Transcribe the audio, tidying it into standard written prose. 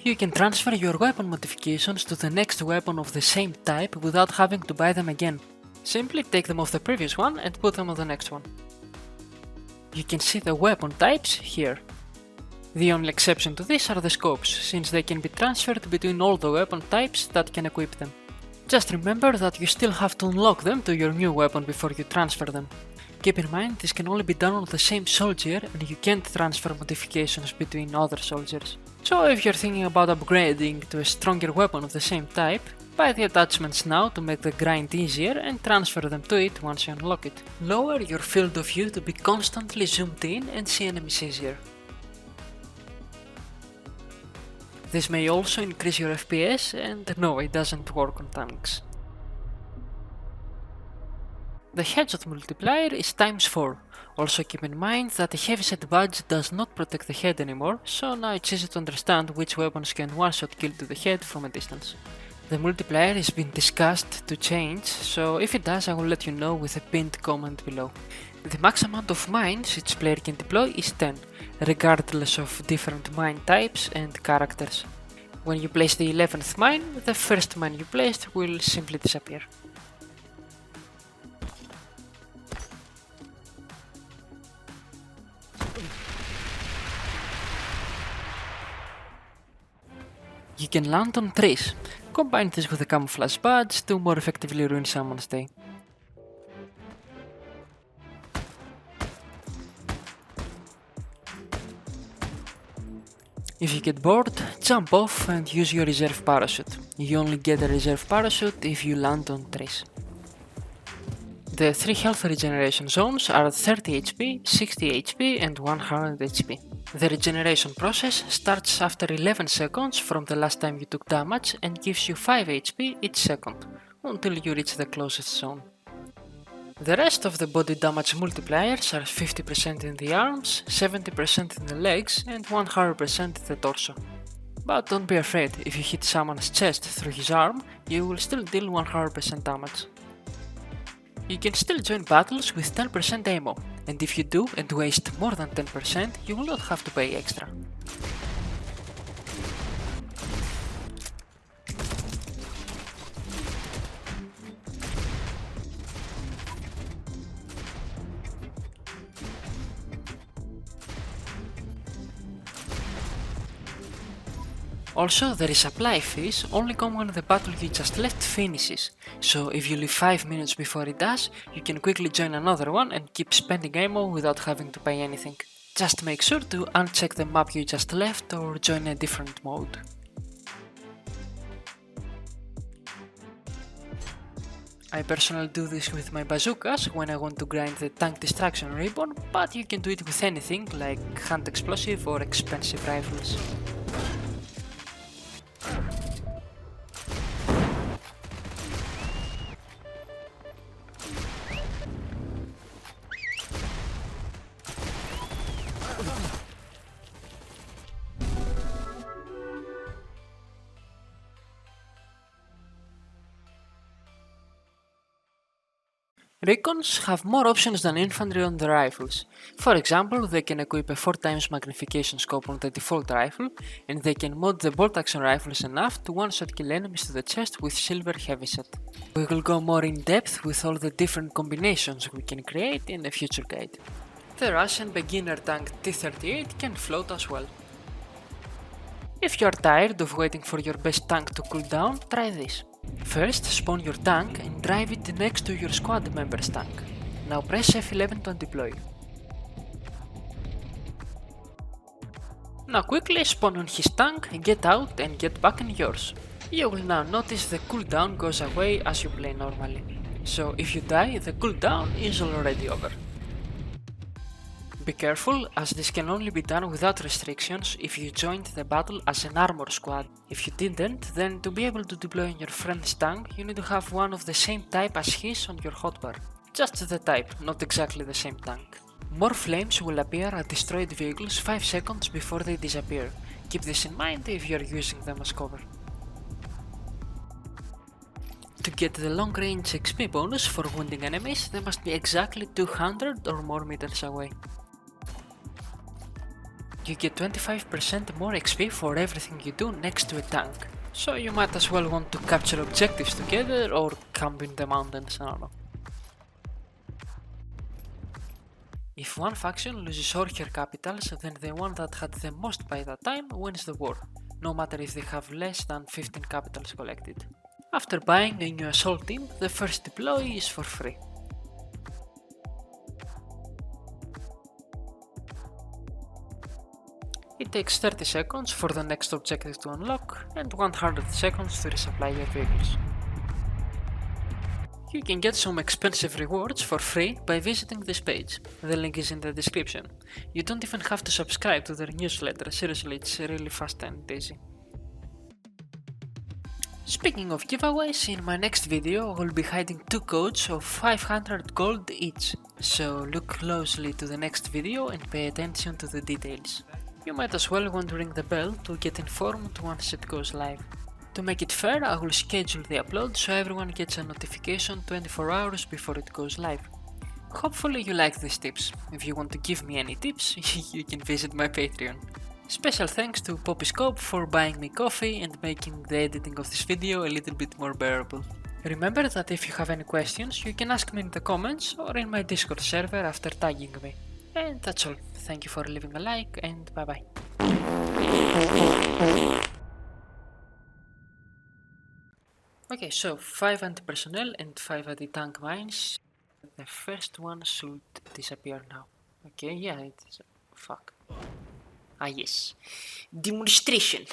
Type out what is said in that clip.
You can transfer your weapon modifications to the next weapon of the same type without having to buy them again. Simply take them off the previous one and put them on the next one. You can see the weapon types here. The only exception to this are the scopes, since they can be transferred between all the weapon types that can equip them. Just remember that you still have to unlock them to your new weapon before you transfer them. Keep in mind this can only be done on the same soldier and you can't transfer modifications between other soldiers. So if you're thinking about upgrading to a stronger weapon of the same type, buy the attachments now to make the grind easier and transfer them to it once you unlock it. Lower your field of view to be constantly zoomed in and see enemies easier. This may also increase your FPS, and no, it doesn't work on tanks. The headshot multiplier is ×4. Also keep in mind that the heavyset badge does not protect the head anymore, so now it's easy to understand which weapons can one-shot kill to the head from a distance. The multiplier has been discussed to change, so if it does I will let you know with a pinned comment below. The max amount of mines each player can deploy is 10, regardless of different mine types and characters. When you place the 11th mine, the first mine you placed will simply disappear. You can land on trees. Combine this with a camouflage badge to more effectively ruin someone's day. If you get bored, jump off and use your reserve parachute. You only get a reserve parachute if you land on trees. The 3 health regeneration zones are 30 HP, 60 HP and 100 HP. The regeneration process starts after 11 seconds from the last time you took damage and gives you 5 HP each second, until you reach the closest zone. The rest of the body damage multipliers are 50% in the arms, 70% in the legs and 100% in the torso. But don't be afraid, if you hit someone's chest through his arm, you will still deal 100% damage. You can still join battles with 10% ammo, and if you do and waste more than 10%, you will not have to pay extra. Also, the resupply fees only come when the battle you just left finishes, so if you leave 5 minutes before it does, you can quickly join another one and keep spending ammo without having to pay anything. Just make sure to uncheck the map you just left or join a different mode. I personally do this with my bazookas when I want to grind the tank distraction ribbon, but you can do it with anything like hand explosive or expensive rifles. Recons have more options than infantry on the rifles. For example, they can equip a 4x magnification scope on the default rifle, and they can mod the bolt action rifles enough to one-shot kill enemies to the chest with silver heavyset. We will go more in depth with all the different combinations we can create in a future guide. The Russian beginner tank T-38 can float as well. If you are tired of waiting for your best tank to cool down, try this. First, spawn your tank and drive it next to your squad member's tank. Now press F11 to deploy. Now quickly spawn on his tank, get out and get back in yours. You will now notice the cooldown goes away as you play normally. So if you die, the cooldown is already over. Be careful, as this can only be done without restrictions if you joined the battle as an armor squad. If you didn't, then to be able to deploy on your friend's tank, you need to have one of the same type as his on your hotbar. Just the type, not exactly the same tank. More flames will appear at destroyed vehicles 5 seconds before they disappear. Keep this in mind if you are using them as cover. To get the long range XP bonus for wounding enemies, they must be exactly 200 or more meters away. You get 25% more XP for everything you do next to a tank. So you might as well want to capture objectives together or camp in the mountains, I don't know. If one faction loses all her capitals, then the one that had the most by that time wins the war, no matter if they have less than 15 capitals collected. After buying a new assault team, the first deploy is for free. It takes 30 seconds for the next objective to unlock and 100 seconds to resupply your vehicles. You can get some expensive rewards for free by visiting this page. The link is in the description. You don't even have to subscribe to their newsletter, seriously, it's really fast and easy. Speaking of giveaways, in my next video I will be hiding 2 codes of 500 gold each, so look closely to the next video and pay attention to the details. You might as well want to ring the bell to get informed once it goes live. To make it fair, I will schedule the upload so everyone gets a notification 24 hours before it goes live. Hopefully you like these tips. If you want to give me any tips, you can visit my Patreon. Special thanks to Poppyscope for buying me coffee and making the editing of this video a little bit more bearable. Remember that if you have any questions, you can ask me in the comments or in my Discord server after tagging me. And that's all. Thank you for leaving a like and bye bye. Okay, so 5 anti-personnel and 5 anti-tank mines. The first one should disappear now. Okay, yeah, it is. Fuck. Ah, yes. Demonstration.